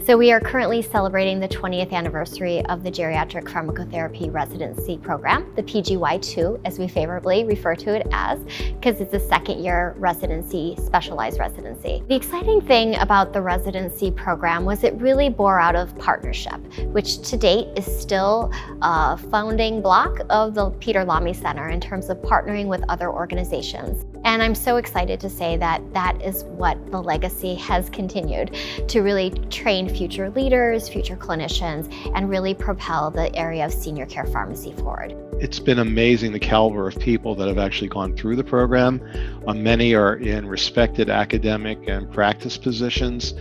So we are currently celebrating the 20th anniversary of the Geriatric Pharmacotherapy Residency Program, the PGY2, as we favorably refer to it as, because it's a second-year residency, specialized residency. The exciting thing about the residency program was it really bore out of partnership, which to date is still a founding block of the Peter Lamy Center in terms of partnering with other organizations. And I'm so excited to say that that is what the legacy has continued, to really train future leaders, future clinicians, and really propel the area of senior care pharmacy forward. It's been amazing the caliber of people that have actually gone through the program. Many are in respected academic and practice positions.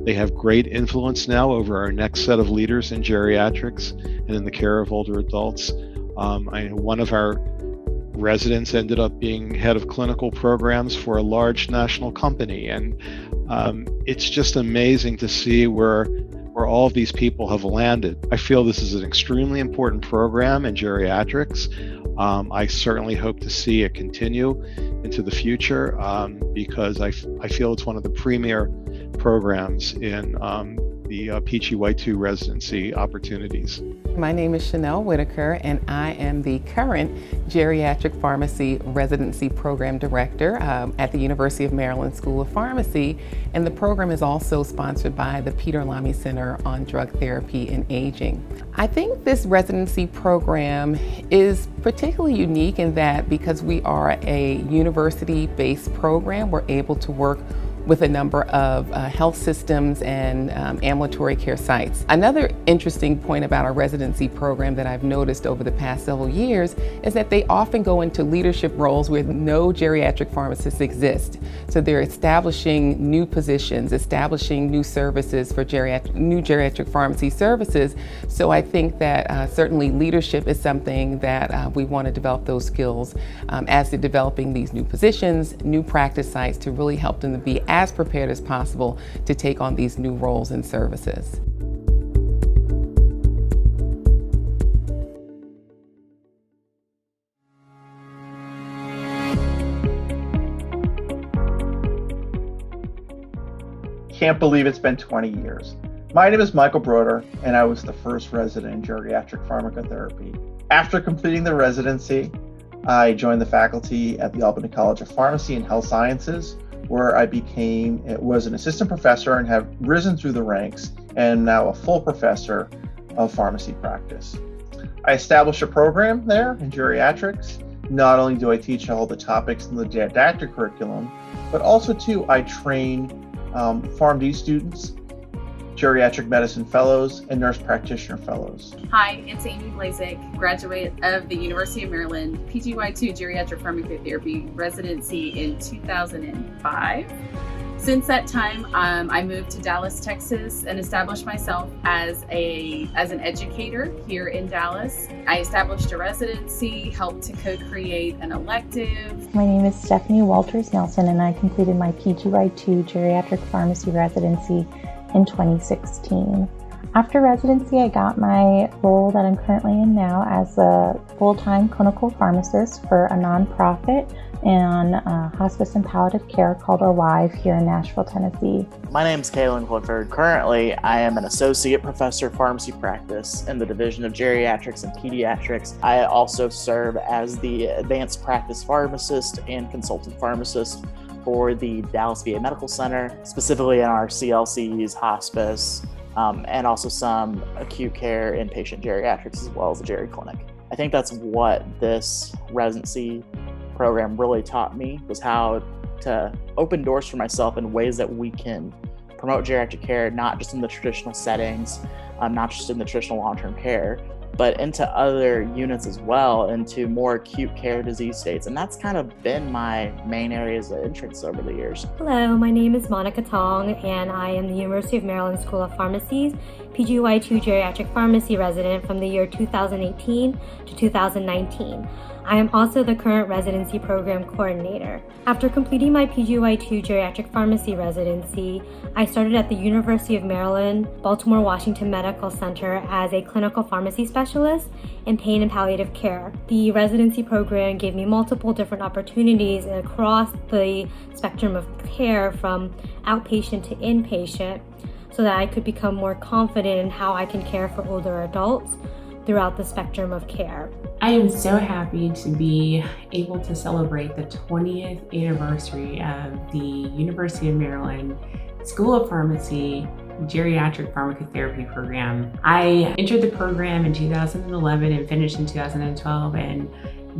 They have great influence now over our next set of leaders in geriatrics and in the care of older adults. One of our residents ended up being head of clinical programs for a large national company, and it's just amazing to see where all of these people have landed. I feel this is an extremely important program in geriatrics. I certainly hope to see it continue into the future because I feel it's one of the premier programs in the PGY2 residency opportunities. My name is Chanel Whitaker, and I am the current Geriatric Pharmacy Residency Program Director at the University of Maryland School of Pharmacy, and the program is also sponsored by the Peter Lamy Center on Drug Therapy and Aging. I think this residency program is particularly unique in that because we are a university-based program, we're able to work with a number of health systems and ambulatory care sites. Another interesting point about our residency program that I've noticed over the past several years is that they often go into leadership roles where no geriatric pharmacists exist. So they're establishing new positions, establishing new services for new geriatric pharmacy services. So I think that certainly leadership is something that we want to develop those skills as they're developing these new positions, new practice sites, to really help them to be as prepared as possible to take on these new roles and services. Can't believe it's been 20 years. My name is Michael Broder, and I was the first resident in geriatric pharmacotherapy. After completing the residency, I joined the faculty at the Albany College of Pharmacy and Health Sciences, where I was an assistant professor and have risen through the ranks and now a full professor of pharmacy practice. I established a program there in geriatrics. Not only do I teach all the topics in the didactic curriculum, but also too, I train PharmD students, geriatric medicine fellows, and nurse practitioner fellows. Hi, it's Amy Blazek, graduate of the University of Maryland PGY2 Geriatric Pharmacotherapy Residency in 2005. Since that time, I moved to Dallas, Texas, and established myself as an educator here in Dallas. I established a residency, helped to co-create an elective. My name is Stephanie Walters Nelson, and I completed my PGY2 Geriatric Pharmacy Residency in 2016. After residency, I got my role that I'm currently in now as a full-time clinical pharmacist for a nonprofit and hospice and palliative care called Alive here in Nashville, Tennessee. My name is Kaylin Clifford. Currently, I am an associate professor of pharmacy practice in the Division of Geriatrics and Pediatrics. I also serve as the advanced practice pharmacist and consultant pharmacist for the Dallas VA Medical Center, specifically in our CLCs, hospice, and also some acute care inpatient geriatrics as well as the Geri Clinic. I think that's what this residency program really taught me, was how to open doors for myself in ways that we can promote geriatric care, not just in the traditional settings, not just in the traditional long-term care, but into other units as well, into more acute care disease states. And that's kind of been my main areas of interest over the years. Hello, my name is Monica Tong, and I am the University of Maryland School of Pharmacy's PGY2 Geriatric Pharmacy resident from the year 2018 to 2019. I am also the current residency program coordinator. After completing my PGY2 Geriatric Pharmacy residency, I started at the University of Maryland, Baltimore Washington Medical Center as a clinical pharmacy specialist in pain and palliative care. The residency program gave me multiple different opportunities across the spectrum of care, from outpatient to inpatient. so that I could become more confident in how I can care for older adults throughout the spectrum of care. I am so happy to be able to celebrate the 20th anniversary of the University of Maryland School of Pharmacy Geriatric Pharmacotherapy program. I entered the program in 2011 and finished in 2012, and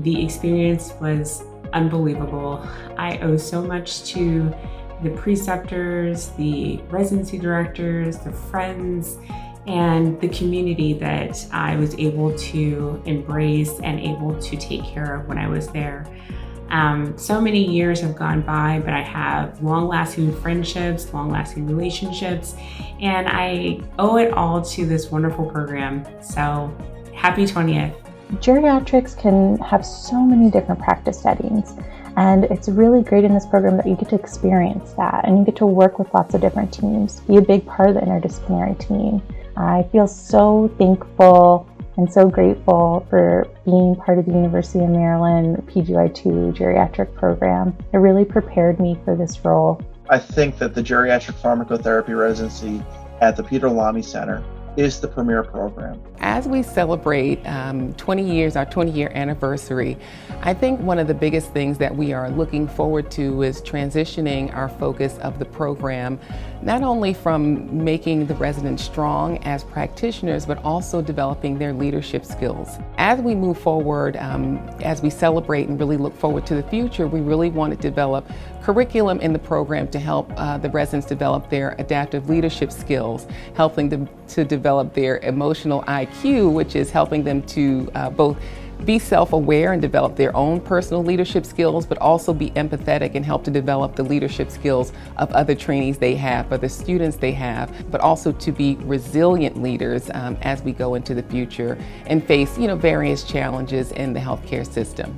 the experience was unbelievable. I owe so much to the preceptors, the residency directors, the friends, and the community that I was able to embrace and able to take care of when I was there. So many years have gone by, but I have long-lasting friendships, long-lasting relationships, and I owe it all to this wonderful program. So happy 20th. Geriatrics can have so many different practice settings, and it's really great in this program that you get to experience that, and you get to work with lots of different teams, be a big part of the interdisciplinary team. I feel so thankful and so grateful for being part of the University of Maryland PGY2 geriatric program. It really prepared me for this role. I think that the geriatric pharmacotherapy residency at the Peter Lamy Center is the premier program. As we celebrate 20 years, our 20-year anniversary, I think one of the biggest things that we are looking forward to is transitioning our focus of the program, not only from making the residents strong as practitioners, but also developing their leadership skills. As we move forward, as we celebrate and really look forward to the future, we really want to develop curriculum in the program to help the residents develop their adaptive leadership skills, helping them to develop their emotional IQ, which is helping them to both be self-aware and develop their own personal leadership skills, but also be empathetic and help to develop the leadership skills of other trainees they have, other students they have, but also to be resilient leaders as we go into the future and face, various challenges in the healthcare system.